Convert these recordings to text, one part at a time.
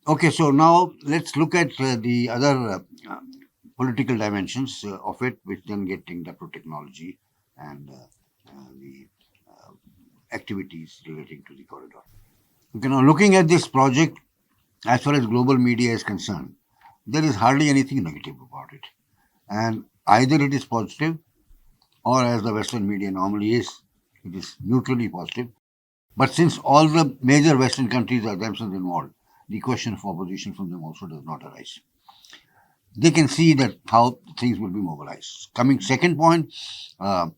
Okay, so now let's look at the other political dimensions of it, which then get linked up to technology and the activities relating to the corridor. Okay, now looking at this project, as far as global media is concerned, there is hardly anything negative about it. And either it is positive, or as the Western media normally is, it is neutrally positive. But since all the major Western countries are themselves involved, the question of opposition from them also does not arise. They can see that how things will be mobilized. Coming second point, uh,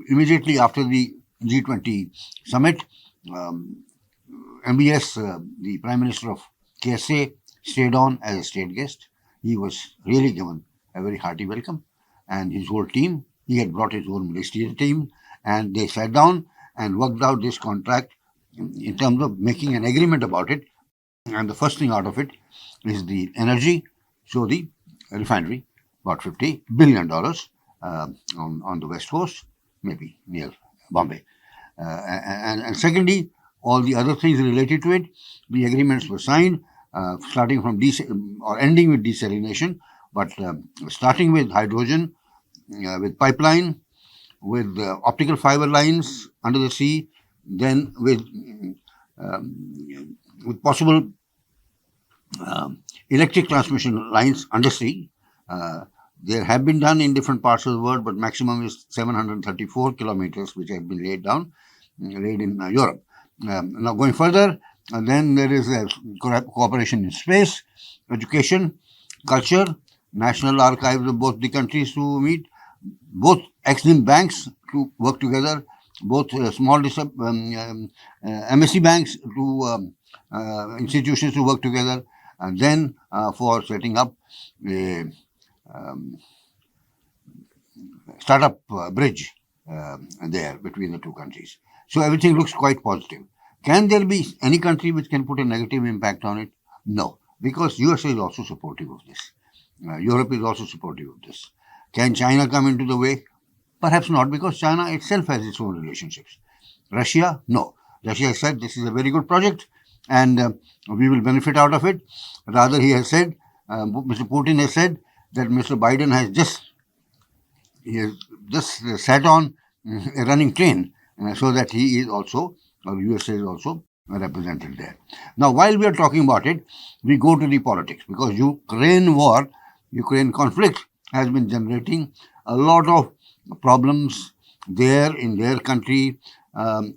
immediately after the G20 summit, um, MBS, the Prime Minister of KSA, stayed on as a state guest. He was really given a very hearty welcome, and his whole team. He had brought his own ministerial team, and they sat down and worked out this contract in terms of making an agreement about it. And the first thing out of it is the energy, so the refinery, about $50 billion on the west coast, maybe near Bombay. And secondly, all the other things related to it, the agreements were signed, starting from or ending with desalination, but starting with hydrogen, with pipeline, with optical fiber lines under the sea, then with possible electric transmission lines undersea. They have been done in different parts of the world, but maximum is 734 kilometers, which have been laid in Europe. Now, going further, then there is cooperation in space, education, culture, national archives of both the countries to meet, both Exim banks to work together, both small MSC banks to institutions to work together, and then for setting up a startup bridge there between the two countries. So everything looks quite positive. Can there be any country which can put a negative impact on it? No, because USA is also supportive of this. Europe is also supportive of this. Can China come into the way? Perhaps not, because China itself has its own relationships. Russia, no. Russia said this is a very good project and we will benefit out of it. Rather, he has said, Mr. Putin has said that Mr. Biden has just sat on a running train, so that he is also, or USA is also represented there. Now, while we are talking about it, we go to the politics, because Ukraine conflict has been generating a lot of problems there in their country,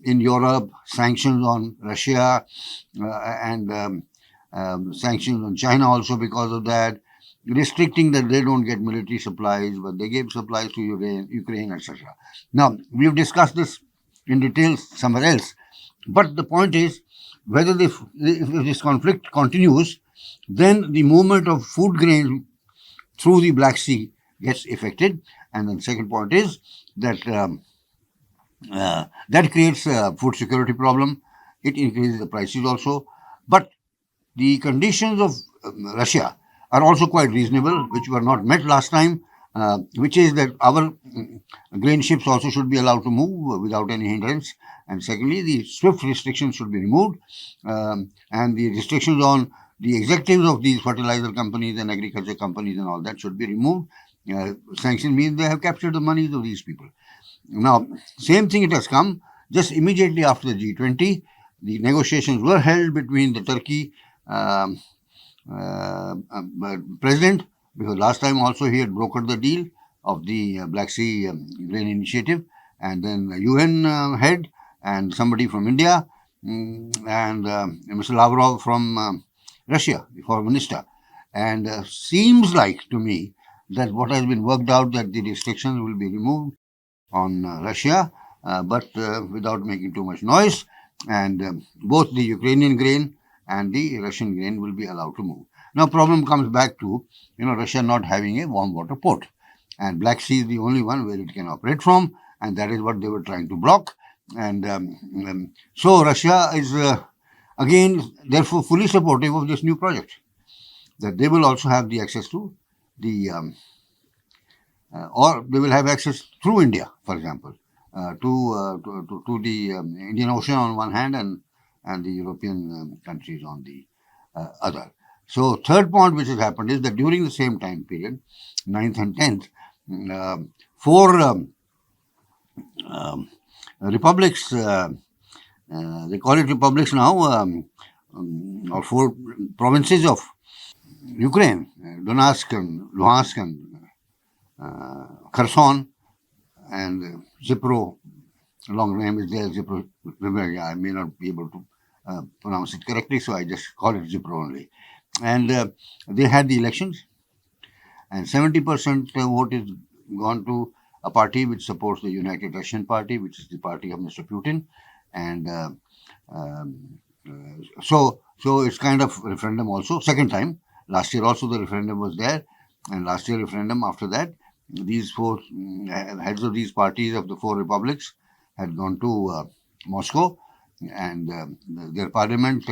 in Europe, sanctions on Russia and sanctions on China also because of that, restricting that they don't get military supplies, but they gave supplies to Ukraine, etc. Now, we've discussed this in detail somewhere else, but the point is, whether if this conflict continues, then the movement of food grains through the Black Sea gets affected. And then second point is that that creates a food security problem. It increases the prices also. But the conditions of Russia are also quite reasonable, which were not met last time, which is that our grain ships also should be allowed to move without any hindrance. And secondly, the swift restrictions should be removed, and the restrictions on the executives of these fertilizer companies and agriculture companies and all that should be removed. Sanction means they have captured the monies of these people. Now, same thing it has come just immediately after the G20. The negotiations were held between the Turkey president, because last time also he had brokered the deal of the Black Sea Grain Initiative, and then the UN head and somebody from India, and Mr. Lavrov from Russia, the foreign minister. And seems like to me that what has been worked out, that the restrictions will be removed on Russia, but without making too much noise, and both the Ukrainian grain and the Russian grain will be allowed to move. Now, problem comes back to Russia not having a warm water port, and Black Sea is the only one where it can operate from, and that is what they were trying to block. And so Russia is again, therefore, fully supportive of this new project, that they will also have the access to the or they will have access through India, for example, to the Indian Ocean on one hand, and the European countries on the other. So third point which has happened is that during the same time period, 9th and 10th, four republics, they call it republics now, or four provinces of Ukraine, Donetsk and Luhansk and Kherson and Zipro. Long name is there, Zipro. I may not be able to pronounce it correctly, so I just call it Zipro only. And they had the elections, and 70% vote is gone to a party which supports the United Russian Party, which is the party of Mr. Putin, and so it's kind of referendum also. Second time, last year also the referendum was there, and last year referendum after that, these four heads of these parties of the four republics had gone to Moscow, and their parliament,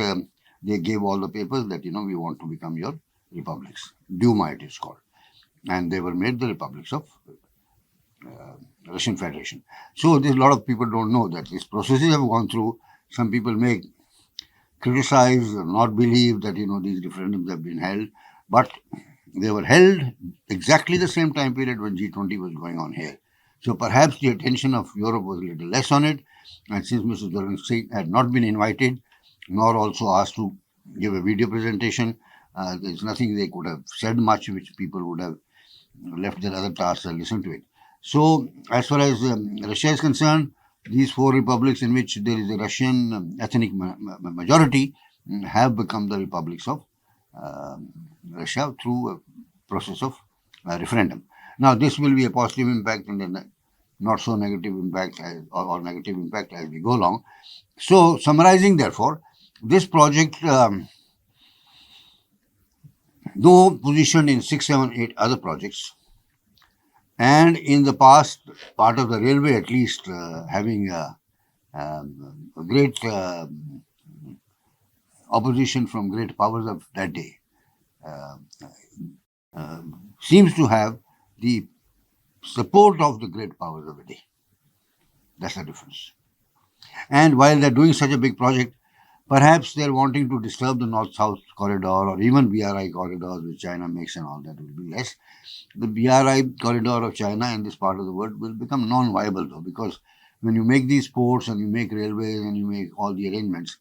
they gave all the papers that we want to become your republics. Duma it is called, and they were made the republics of Russian Federation. So there's a lot of people don't know that these processes have gone through. Some people may criticize or not believe that these referendums have been held, but they were held exactly the same time period when G20 was going on here. So perhaps the attention of Europe was a little less on it, and since Mr. Zelensky had not been invited, nor also asked to give a video presentation, there's nothing they could have said much which people would have left their other tasks and listened to it. So as far as Russia is concerned, these four republics in which there is a Russian ethnic majority have become the republics of Russia through a process of referendum. Now, this will be a positive impact and a not so negative impact or negative impact as we go along. So, summarizing, therefore, this project, though positioned in 6, 7, 8 other projects, and in the past, part of the railway at least having a great opposition from great powers of that day, seems to have the support of the great powers of the day. That's the difference. And while they're doing such a big project, perhaps they're wanting to disturb the North-South corridor or even BRI corridors which China makes and all that will be less. The BRI corridor of China in this part of the world will become non-viable though, because when you make these ports and you make railways and you make all the arrangements,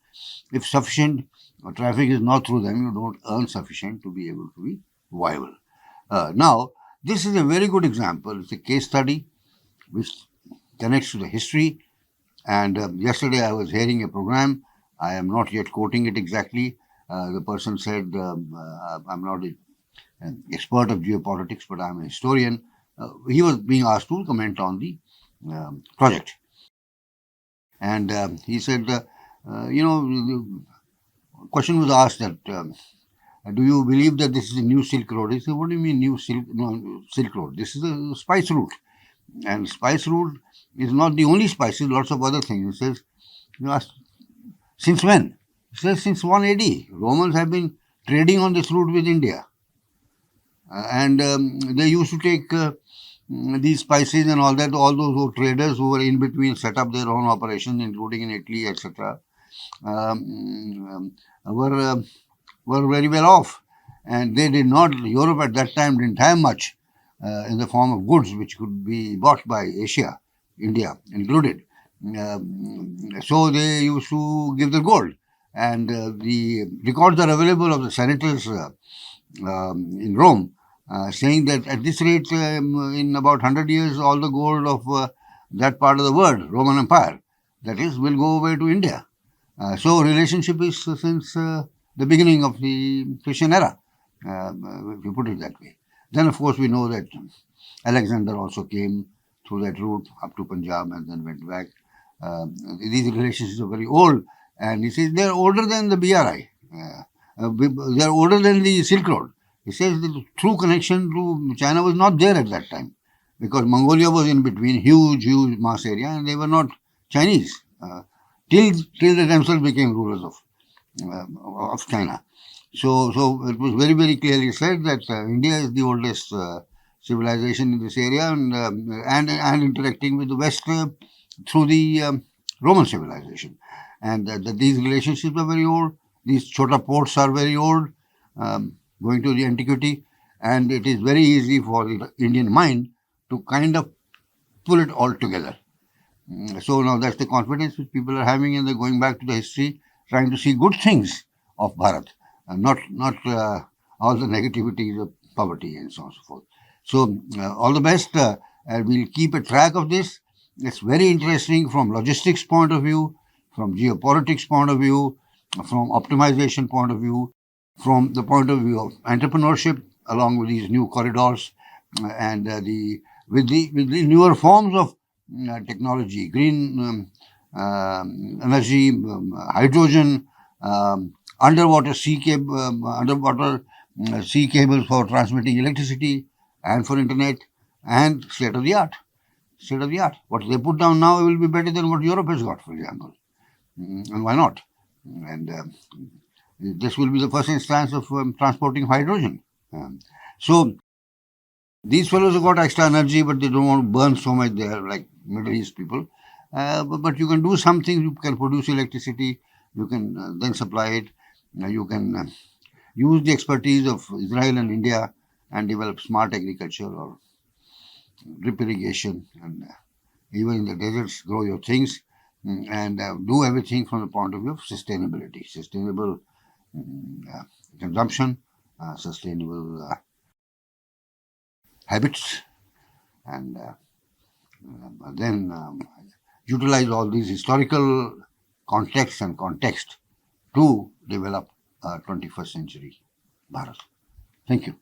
if sufficient traffic is not through them, you don't earn sufficient to be able to be viable. Now, this is a very good example. It's a case study which connects to the history. And yesterday I was hearing a program. I am not yet quoting it exactly. The person said, I'm not an expert of geopolitics, but I'm a historian. He was being asked to comment on the project. And he said, the question was asked that, do you believe that this is a new Silk Road? He said, what do you mean new Silk Road? This is a spice route. And spice route is not the only spices, lots of other things. He says, since when? He says, since 1 AD. Romans have been trading on this route with India. And they used to take these spices and all that. All those traders who were in between set up their own operations, including in Italy, etc., were very well off. And they did not, Europe at that time didn't have much in the form of goods which could be bought by Asia, India included. So they used to give the gold. And the records are available of the senators in Rome saying that at this rate, in about 100 years, all the gold of that part of the world, Roman Empire, that is, will go away to India. So relationship is since the beginning of the Christian era, if you put it that way. Then, of course, we know that Alexander also came through that route up to Punjab and then went back. These relationships are very old, and he says they're older than the BRI. They're older than the Silk Road. He says the true connection to China was not there at that time because Mongolia was in between, huge mass area, and they were not Chinese till they themselves became rulers of China. So it was very, very clearly said that India is the oldest civilization in this area and interacting with the West through the Roman civilization. And that these relationships are very old. These chota ports are very old, going to the antiquity, and it is very easy for the Indian mind to kind of pull it all together. So now that's the confidence which people are having, and they're going back to the history, trying to see good things of Bharat, and not all the negativities of poverty and so on and so forth. So all the best, and we'll keep a track of this. It's very interesting from logistics point of view, from geopolitics point of view, from optimization point of view, from the point of view of entrepreneurship, along with these new corridors, and with the newer forms of technology, green energy, hydrogen, underwater sea cables for transmitting electricity and for internet, and state of the art. State of the art. What they put down now will be better than what Europe has got, for example. And why not? And this will be the first instance of transporting hydrogen. So these fellows have got extra energy, but they don't want to burn so much there, like Middle East people. But you can do something. You can produce electricity. You can then supply it. You can use the expertise of Israel and India and develop smart agriculture or drip irrigation, and even in the deserts grow your things, and do everything from the point of view of sustainability, sustainable consumption, sustainable habits, and then utilize all these historical contexts and context to develop a 21st century Bharat. Thank you.